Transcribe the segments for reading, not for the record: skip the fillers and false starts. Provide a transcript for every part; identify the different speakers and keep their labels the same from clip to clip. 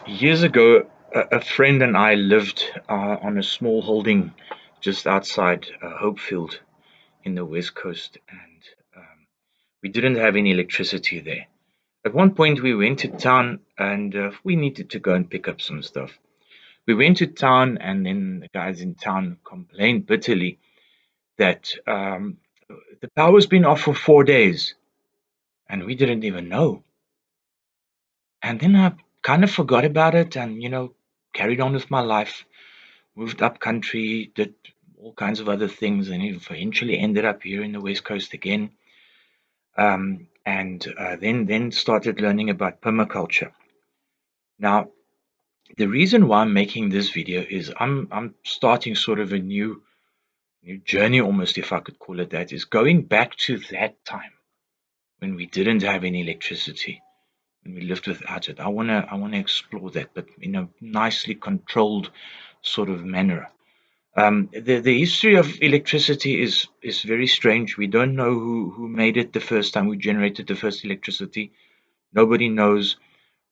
Speaker 1: Years ago, a friend and I lived on a small holding just outside Hopefield in the West Coast, and we didn't have any electricity there. At one point, we went to town and we needed to go and pick up some stuff. We went to town, and then the guys in town complained bitterly that the power's been off for 4 days, and we didn't even know. And then I kind of forgot about it and, carried on with my life. Moved up country, did all kinds of other things, and eventually ended up here in the West Coast again. And then started learning about permaculture. Now, the reason why I'm making this video is I'm starting sort of a new journey, almost, if I could call it that, is going back to that time when we didn't have any electricity, when we lived without it. I wanna explore that, but in a nicely controlled sort of manner. The history of electricity is very strange. We don't know who made it the first time, who generated the first electricity. Nobody knows.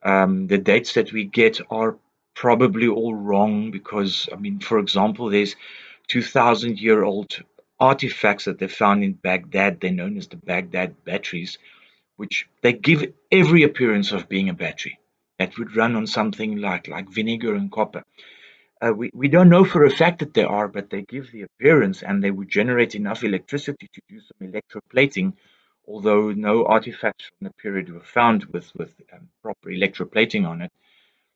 Speaker 1: The dates that we get are probably all wrong because, I mean, for example, there's 2,000-year-old artifacts that they found in Baghdad. They're known as the Baghdad batteries, which they give every appearance of being a battery that would run on something like vinegar and copper. We don't know for a fact that they are, but they give the appearance and they would generate enough electricity to do some electroplating, although no artifacts from the period were found with proper electroplating on it.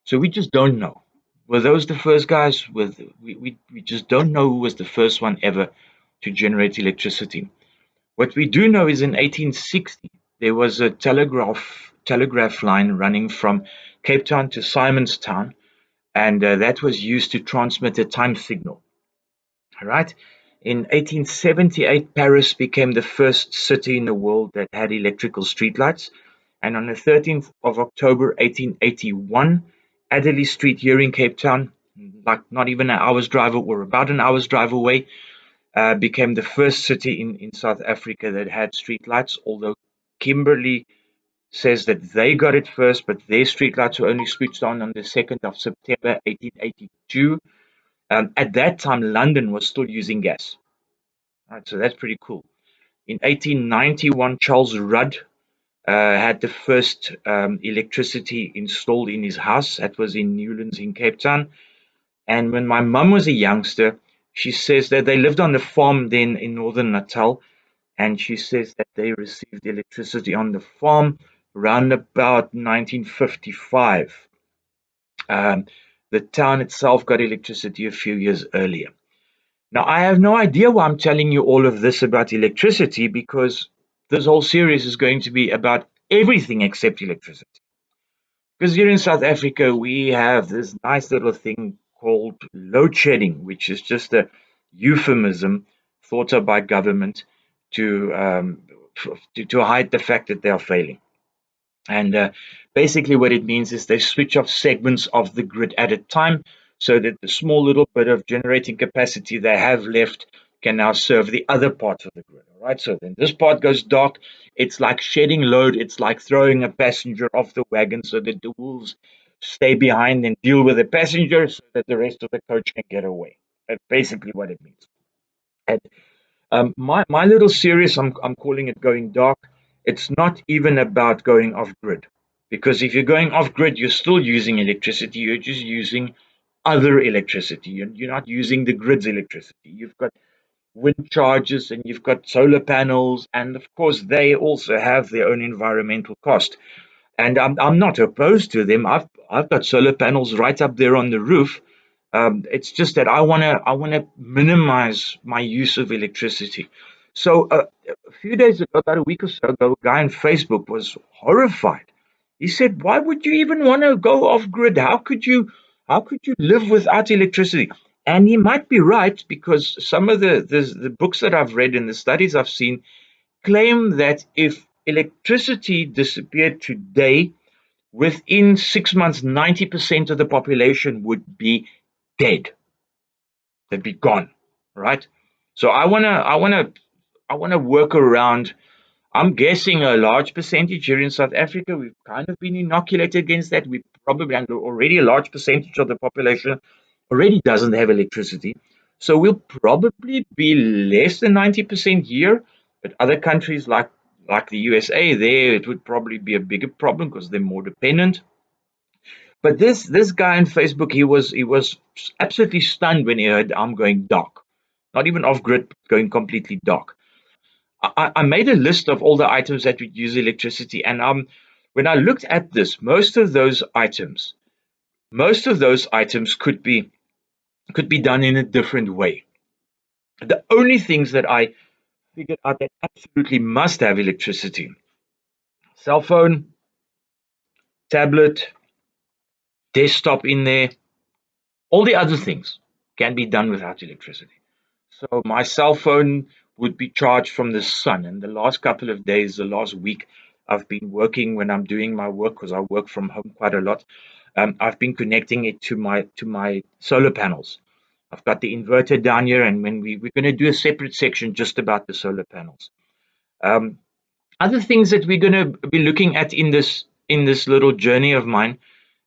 Speaker 1: So we just don't know. Were those the first guys? We just don't know who was the first one ever to generate electricity. What we do know is in 1860 there was a telegraph line running from Cape Town to Simonstown, and that was used to transmit a time signal. All right. In 1878, Paris became the first city in the world that had electrical streetlights. And on the 13th of October, 1881, Adderley Street here in Cape Town, like not even an hour's drive or about an hour's drive away, became the first city in South Africa that had streetlights, although Kimberley says that they got it first, but their streetlights were only switched on the 2nd of September 1882. At that time, London was still using gas. Right, so that's pretty cool. In 1891, Charles Rudd had the first electricity installed in his house. That was in Newlands in Cape Town. And when my mum was a youngster, she says that they lived on a farm then in northern Natal, and she says that they received electricity on the farm around about 1955. Um, the town itself got electricity a few years earlier. Now, I have no idea why I'm telling you all of this about electricity because this whole series is going to be about everything except electricity. Because here in South Africa, we have this nice little thing called load shedding, which is just a euphemism thought of by government to, to hide the fact that they are failing. And basically, what it means is they switch off segments of the grid at a time so that the small little bit of generating capacity they have left can now serve the other parts of the grid. All right. So then this part goes dark. It's like shedding load. It's like throwing a passenger off the wagon so that the wolves stay behind and deal with the passenger so that the rest of the coach can get away. That's basically what it means. And my little series, I'm calling it Going Dark. It's not even about going off grid, because if you're going off grid, you're still using electricity. You're just using other electricity. You're not using the grid's electricity. You've got wind charges and you've got solar panels, and of course, they also have their own environmental cost. And I'm not opposed to them. I've got solar panels right up there on the roof. It's just that I wanna minimize my use of electricity. So a few days ago, about a week or so ago, a guy on Facebook was horrified. He said, "Why would you even want to go off grid? How could you live without electricity?" And he might be right because some of the books that I've read and the studies I've seen claim that if electricity disappeared today, within 6 months, 90% of the population would be dead. They'd be gone, right? So I wanna work around. I'm guessing a large percentage here in South Africa, we've kind of been inoculated against that. We probably, and already a large percentage of the population already doesn't have electricity. So we'll probably be less than 90% here. But other countries like the USA, there it would probably be a bigger problem because they're more dependent. But this guy on Facebook, he was absolutely stunned when he heard I'm going dark. Not even off grid, going completely dark. I made a list of all the items that would use electricity, and when I looked at this, most of those items could be done in a different way. The only things that I figured out that absolutely must have electricity: cell phone, tablet, desktop in there. All the other things can be done without electricity. So my cell phone would be charged from the sun. And the last couple of days, the last week, I've been working when I'm doing my work because I work from home quite a lot. I've been connecting it to my solar panels. I've got the inverter down here, and when we're going to do a separate section just about the solar panels. Um, Other things that we're going to be looking at in this little journey of mine,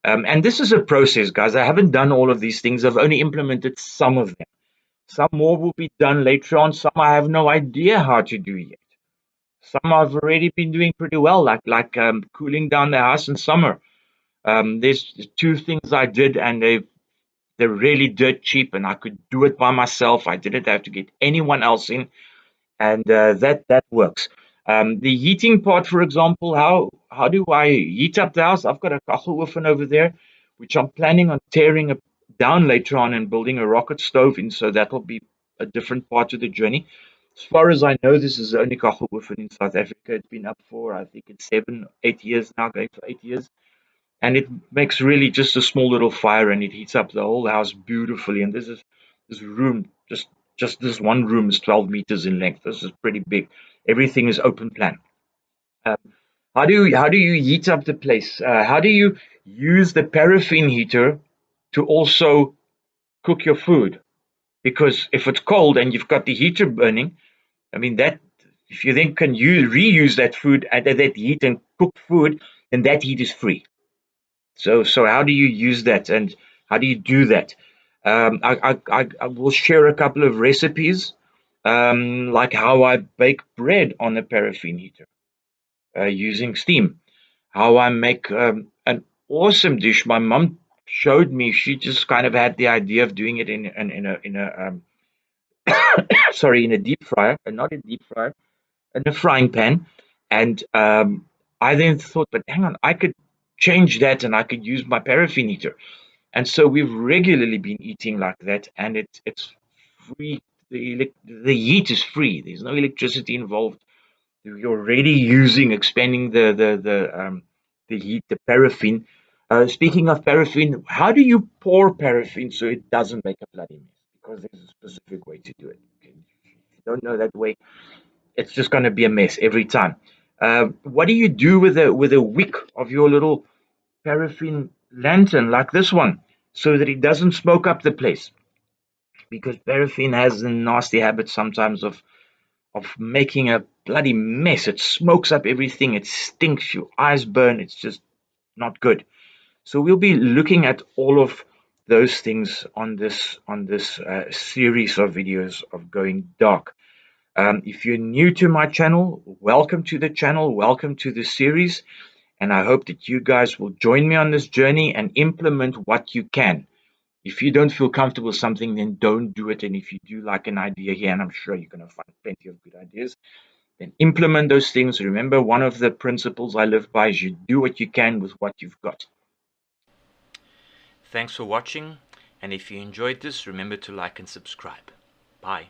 Speaker 1: and this is a process, guys. I haven't done all of these things. I've only implemented some of them. Some more will be done later on. Some I have no idea how to do yet. Some I've already been doing pretty well, like cooling down the house in summer. There's two things I did, and they're really dirt cheap, and I could do it by myself. I didn't have to get anyone else in, and that works. The heating part, for example, how do I heat up the house? I've got a kacheloven over there, which I'm planning on tearing down later on and building a rocket stove in, so that'll be a different part of the journey. As far as I know, this is the only kacheloven in South Africa. It's been up for, I think it's 7, 8 years now, going for 8 years, and it makes really just a small little fire, and it heats up the whole house beautifully. And this room, just this one room, is 12 meters in length. This is pretty big. Everything is open plan. Um, how do you heat up the place? How do you use the paraffin heater to also cook your food? Because if it's cold and you've got the heater burning, I mean that if you then can reuse that food and that heat and cook food, then that heat is free. So how do you use that, and how do you do that? I will share a couple of recipes, like how I bake bread on a paraffin heater using steam. How I make an awesome dish. My mum showed me. She just kind of had the idea of doing it in a sorry, in a deep fryer, not a deep fryer, in a frying pan. And I then thought, but hang on, I could change that and I could use my paraffin heater. And so we've regularly been eating like that, and it's free. The heat is free. There's no electricity involved. You're already expanding the heat, the paraffin. Speaking of paraffin, how do you pour paraffin so it doesn't make a bloody mess? Because there's a specific way to do it. Okay? If you don't know that way, it's just going to be a mess every time. What do you do with a wick of your little paraffin lantern like this one, so that it doesn't smoke up the place? Because paraffin has a nasty habit sometimes of making a bloody mess. It smokes up everything. It stinks. Your eyes burn. It's just not good. So we'll be looking at all of those things on this series of videos of going dark. If you're new to my channel, welcome to the channel. Welcome to the series. And I hope that you guys will join me on this journey and implement what you can. If you don't feel comfortable with something, then don't do it. And if you do like an idea here, and I'm sure you're going to find plenty of good ideas, then implement those things. Remember, one of the principles I live by is you do what you can with what you've got. Thanks for watching. And if you enjoyed this, remember to like and subscribe. Bye.